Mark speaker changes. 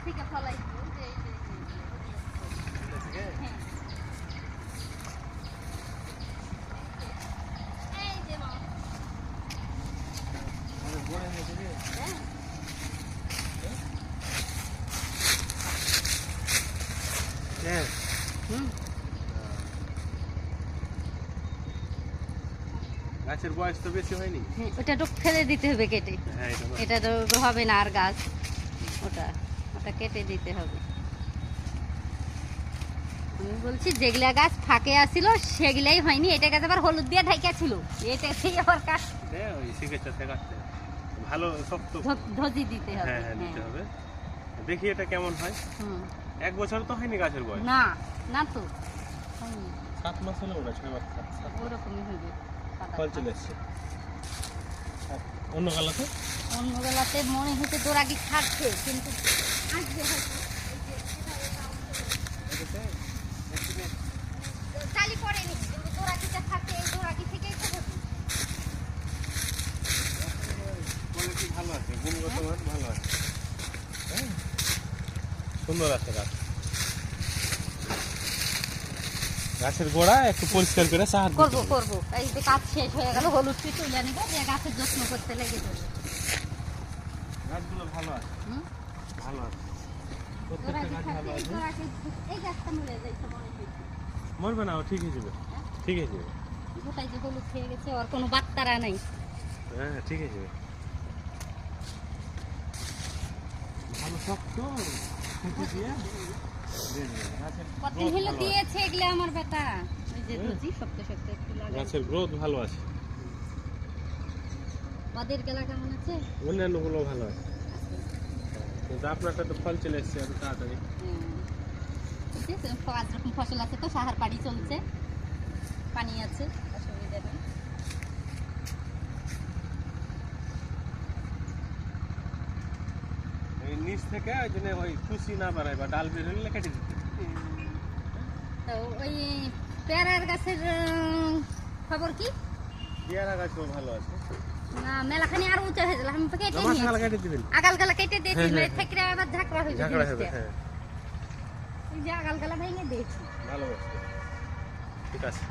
Speaker 1: থেকে ফলাইছি এই যে মা
Speaker 2: হ্যাঁ গাছের বয়স তো বেশি হয়নি।
Speaker 1: ওটা তো ফেলে দিতে হবে কেটে।
Speaker 2: হ্যাঁ
Speaker 1: এটা তো হবে না আর গাছ, ওটা ওটা কেটে দিতে হবে। আমি বলছি যেগুলা গাছ ফাঁকে আসছিল সেগুলাই হয়নি, এটা গাছ আবার হলুদ দিয়ে ঢাকা ছিল, এটা সেই আবার কাট
Speaker 2: ওই শিকেচাতে কাটতে ভালো শক্ত
Speaker 1: ধজি দিতে হবে।
Speaker 2: হ্যাঁ হ্যাঁ দিতে হবে। দেখি এটা কেমন হয়।
Speaker 1: হুম
Speaker 2: 1 বছর তো হয়নি গাছের বয়স।
Speaker 1: না না তো হয়নি,
Speaker 2: 7 মাস হলো না 6 মাস
Speaker 1: ওরকমই হবে।
Speaker 2: ফল চলে এসছে। অন্য গালাতে
Speaker 1: অন্য বেলাতে মনে হচ্ছে তোর আগে খাচ্ছে, কিন্তু আজকে হয়তো চালি পড়েনি, কিন্তু তোর আগেটা খাচ্ছে, এই তোর আগে থেকেই তো হচ্ছে।
Speaker 2: কোয়ালিটি ভালো আছে, গুণগত মান ভালো আছে। হ্যাঁ সুন্দর আছে গাছ। গাছের গোড়া একটু পরিষ্কার করে সাহায্য
Speaker 1: করবো করবো, এই যে কাজ শেষ হয়ে গেল, হলুদ তুই তুলে নিবে, যে গাছের যত্ন করতে লেগে যাবে।
Speaker 2: গাছগুলো ভালো আছে, ভালো আছে,
Speaker 1: তোর
Speaker 2: প্রত্যেকটা
Speaker 1: আগে
Speaker 2: গাছ ভালো
Speaker 1: খাচ্ছে, এই
Speaker 2: আছে।
Speaker 1: তোর আগে এই গাছটা মরে যাইছে মনে হচ্ছে।
Speaker 2: মরবে না, ও ঠিক হয়ে যাবে, ঠিক হয়ে যাবে।
Speaker 1: গোটাই যে হলুদ খেয়ে গেছে, আর কোনো বাত্তারা নাই।
Speaker 2: হ্যাঁ ঠিক হয়ে যাবে। ভালো শক্ত খুঁটি দিয়ে দিয়ে দিবে।
Speaker 1: কতদিন হলো দিয়েছে এগুলো আমার বেটা, ওই যে ধুচি শক্ত শক্ত একটু লাগাই।
Speaker 2: গাছের গ্রোথ ভালো আছে,
Speaker 1: ওদের গেলা কেমন আছে?
Speaker 2: অন্যান্য গুলো ভালো আছে, কিন্তু আপনারটা তো ফল চলে এসছে এত তাড়াতাড়ি।
Speaker 1: পাঁচ রকম ফসল আছে তো, সাহার পাড়ি চলছে, পানি আছে, অসুবিধা নেই।
Speaker 2: এই নিচ থেকে ওই জন্য ওই কুচি না বাড়ায় বা ডাল বের হলে কেটে দিতে।
Speaker 1: তো ওই পেয়ারার গাছের খবর কি?
Speaker 2: পেয়ারা গাছও ভালো আছে,
Speaker 1: না মেলাখানি আর উঁচা হয়ে গেল, আমি তো কেটে
Speaker 2: জমা
Speaker 1: নিয়েছি,
Speaker 2: থাকলে কেটে দিবেন।
Speaker 1: আগাল গালা কেটে দিয়েছি,
Speaker 2: হ্যাঁ,
Speaker 1: মানে
Speaker 2: হ্যাঁ,
Speaker 1: থেকে আবার ঝাঁকড়া হয়ে যাবে
Speaker 2: ঝাঁকড়া হবে।
Speaker 1: জিনিসটা।
Speaker 2: হ্যাঁ
Speaker 1: এই যে আগাল গালা ভেঙে দিয়েছি।
Speaker 2: ভালো আছে, ঠিক আছে।